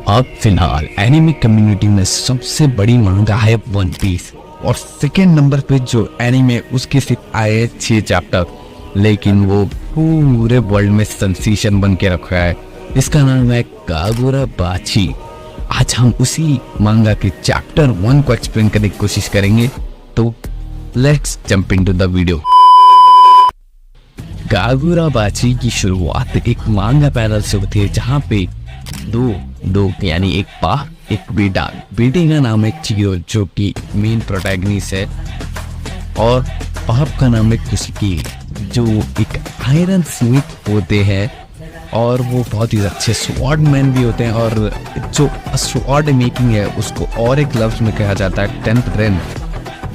अब फिलहाल anime community में सबसे बड़ी मांगा है वन पीस और सेकेंड नंबर पे जो एनिमे उसके सिर्फ आए 6 चैप्टर, लेकिन वो पूरे वर्ल्ड में सेंसेशन बन के रखा है। इसका नाम है कागुराबाची। आज हम उसी मांगा के चैप्टर 1 को एक्सप्लेन करने की कोशिश करेंगे, तो let's jump into the video. Kagurabachi की शुरुआत एक मांगा पैनल से होती है जहाँ पे दो यानी एक बाप एक बेटा, बेटे का नाम है चिरो जो कि मेन प्रोटैगनिस्ट है, और बाप का नाम है कुसुकी जो एक आयरन स्मिथ होते हैं और वो बहुत ही अच्छे स्वॉर्ड मैन भी होते हैं। और जो स्वॉर्ड मेकिंग है उसको और एक लफ्ज में कहा जाता है 10th रेन,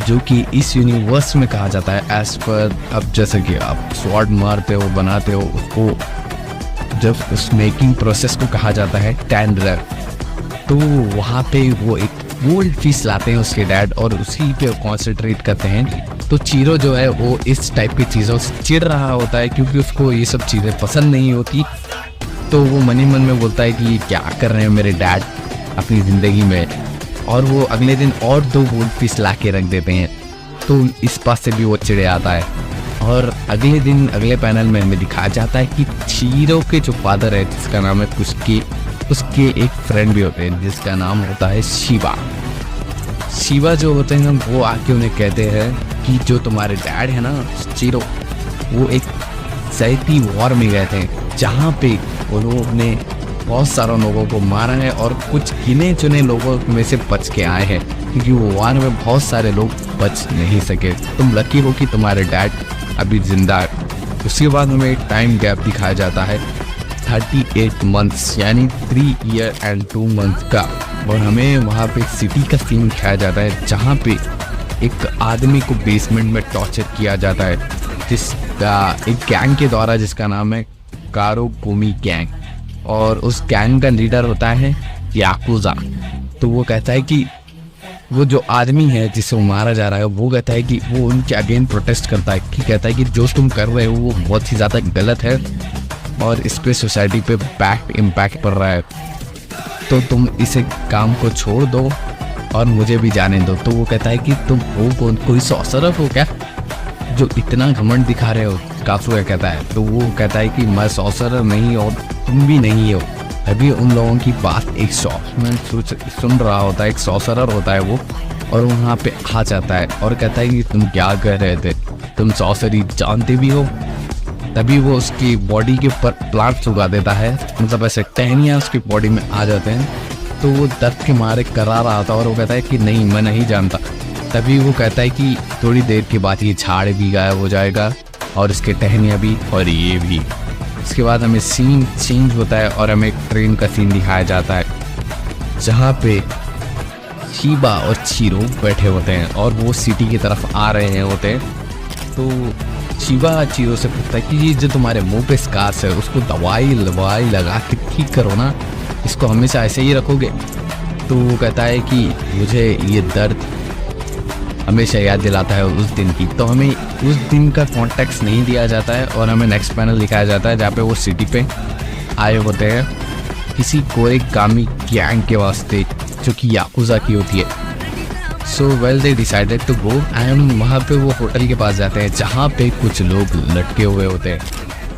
जो कि इस यूनिवर्स में कहा जाता है एज पर। अब जैसे कि आप स्वॉर्ड मारते हो बनाते हो उसको, जब उस मेकिंग प्रोसेस को कहा जाता है टेंडर, तो वहाँ पे वो एक गोल्ड फिश लाते हैं उसके डैड और उसी पे कॉन्सेंट्रेट करते हैं। तो चिरो जो है वो इस टाइप की चीज़ों से चिढ़ रहा होता है क्योंकि उसको ये सब चीज़ें पसंद नहीं होती। तो वो मन ही मन में बोलता है कि ये क्या कर रहे हैं मेरे डैड अपनी ज़िंदगी में, और वो अगले दिन और 2 गोल्ड फिश ला के रख देते हैं। तो इस बात से भी वो चिढ़े आता है। और अगले दिन अगले पैनल में हमें दिखाया जाता है कि चिरो के जो फादर है जिसका नाम है कुसुकी, उसके एक फ्रेंड भी होते हैं जिसका नाम होता है शिवा। शिवा जो होते हैं वो आके उन्हें कहते हैं कि जो तुम्हारे डैड है ना चिरो, वो एक सैती वॉर में गए थे जहाँ पे उन्होंने बहुत सारे लोगों को मारा है और कुछ गिने चुने लोगों में से बच के आए हैं क्योंकि वो वार में बहुत सारे लोग बच नहीं सके। तुम लकी हो कि तुम्हारे डैड अभी जिंदा है। उसके बाद हमें एक टाइम गैप दिखाया जाता है 38 मंथ्स यानी 3 ईयर एंड 2 मंथ्स का, और हमें वहाँ पे सिटी का सीन दिखाया जाता है जहाँ पे एक आदमी को बेसमेंट में टॉर्चर किया जाता है जिसका एक गैंग के द्वारा जिसका नाम है कारोगुमी गैंग, और उस गैंग का लीडर होता है याकुजा। तो वो कहता है कि वो जो आदमी है जिसे वो मारा जा रहा है वो कहता है कि वो उनके अगेंस्ट प्रोटेस्ट करता है कि कहता है कि जो तुम कर रहे हो वो बहुत ही ज़्यादा गलत है और इस पे सोसाइटी पे बैड इम्पैक्ट पड़ रहा है, तो तुम इसे काम को छोड़ दो और मुझे भी जाने दो। तो वो कहता है कि तुम हो कोई सॉर्सरर हो क्या जो इतना घमंड दिखा रहे हो, काफुआ कहता है। तो वो कहता है कि मैं सॉर्सरर नहीं और तुम भी नहीं हो। अभी उन लोगों की बात एक सॉर्समैन सुन रहा होता है, एक सॉर्सरर होता है वो, और वहाँ पे आ जाता है और कहता है कि तुम क्या कह रहे थे, तुम सॉर्सरी जानते भी हो। तभी वो उसकी बॉडी के ऊपर प्लांट्स उगा देता है, मतलब ऐसे टहनियाँ उसकी बॉडी में आ जाते हैं। तो वो दर्द के मारे करा रहा था और वो कहता है कि नहीं मैं नहीं जानता। तभी वो कहता है कि थोड़ी देर के बाद ये झाड़ भी गायब हो जाएगा और इसके टहनियाँ भी और ये भी। इसके बाद हमें सीन चेंज होता है और हमें एक ट्रेन का सीन दिखाया जाता है जहाँ पे शिबा और चिरो बैठे होते हैं और वो सिटी की तरफ आ रहे होते हैं। तो शिबा चिरो से पूछता है कि ये जो तुम्हारे मुंह पे स्कार्स है उसको दवाई लगा के ठीक करो ना, इसको हमेशा ऐसे ही रखोगे। तो वो कहता है कि मुझे ये दर्द हमेशा याद दिलाता है उस दिन की। तो हमें उस दिन का कॉन्टेक्स्ट नहीं दिया जाता है और हमें नेक्स्ट पैनल दिखाया जाता है जहाँ पे वो सिटी पे आए होते हैं किसी कोरेगामी गैंग के वास्ते जो कि याकुजा की होती है। So well they decided to go and वहाँ पे वो होटल के पास जाते हैं जहाँ पे कुछ लोग लटके हुए होते हैं,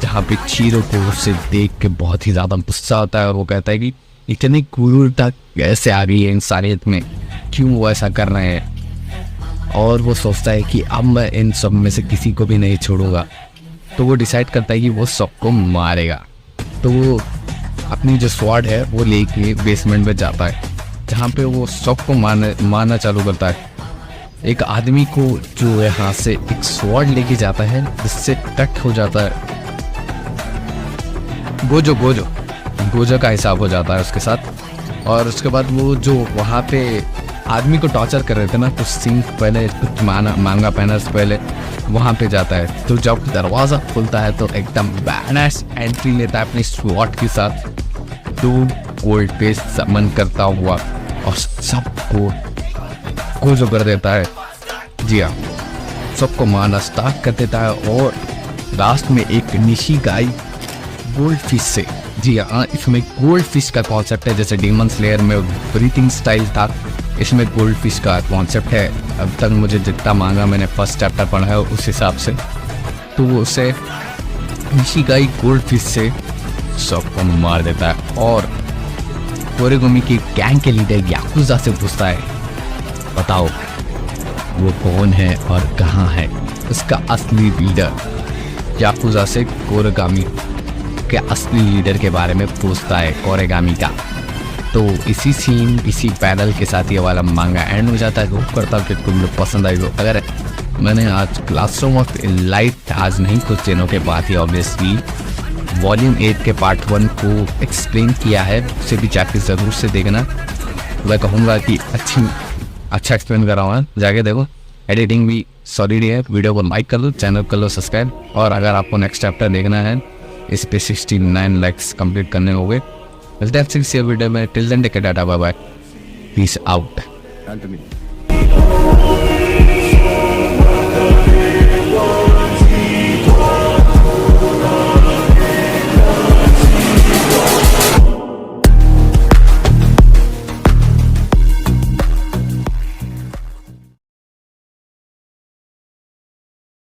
जहाँ पे चिरो को उसे देख के बहुत ही ज़्यादा गुस्सा होता है और वो कहता है कि इतनी क्रूरता कैसे आ गई है इंसानियत में, क्यों वो ऐसा कर रहे हैं। और वो सोचता है कि अब मैं इन सब में से किसी को भी नहीं छोड़ूंगा। तो वो डिसाइड करता है कि वो सबको मारेगा। तो वो अपनी जो स्वॉर्ड है वो लेके बेसमेंट में जाता है जहाँ पे वो सबको मारना चालू करता है। एक आदमी को जो यहाँ से एक स्वॉर्ड लेके जाता है जिससे कट हो जाता है, गोजो का हिसाब हो जाता है उसके साथ। और उसके बाद वो जो वहाँ पे आदमी को टॉर्चर कर रहे थे ना कुछ सीन पहले, कुछ मांगा पैनल्स पहले, वहाँ पे जाता है। तो जब दरवाज़ा खुलता है तो एकदम बैनस एंट्री लेता है अपनी स्वॉर्ड के साथ, 2 गोल्ड फिश समन करता हुआ और सबको गोजो कर देता है। जी हाँ, सबको मारना स्टार्ट कर देता है और लास्ट में एक निशिगाई गोल्ड फिश से जी हाँ, इसमें गोल्ड फिश का कॉन्सेप्ट है। जैसे डीमन स्लेयर में ब्रीथिंग स्टाइल था, इसमें गोल्ड फिश का कॉन्सेप्ट है। अब तक मुझे जितना मांगा मैंने फर्स्ट चैप्टर पढ़ा है उस हिसाब से, तो वो उसे इशिगाई गोल्ड फिश से सबको मार देता है और कोरेगुमी की गैंग के लीडर याकुजा से पूछता है, बताओ वो कौन है और कहाँ है। उसका असली लीडर याकुजा से कोरेगामी के असली लीडर के बारे में पूछता है, कोरेगामी का। तो इसी सीन, इसी पैनल के साथ ये वाला मांगा एंड हो जाता है। होप करता हूँ कि तुम लोग पसंद आई हो। अगर मैंने आज क्लासरूम ऑफ लाइट आज नहीं, कुछ दिनों के बाद ही ऑब्वियसली वॉल्यूम 8 के पार्ट 1 को एक्सप्लेन किया है, उसे भी जाके ज़रूर से देखना। मैं कहूँगा कि अच्छा एक्सप्लेन कर रहा हूँ, जाके देखो। एडिटिंग भी सॉलिड है। वीडियो को लाइक कर लो, चैनल कर लो सब्सक्राइब, और अगर आपको नेक्स्ट चैप्टर देखना है, इस पे 69 लाइक्स कंप्लीट करने होंगे। मिलते हैं वीडियो में। Till then take care, tata, bye bye, peace out.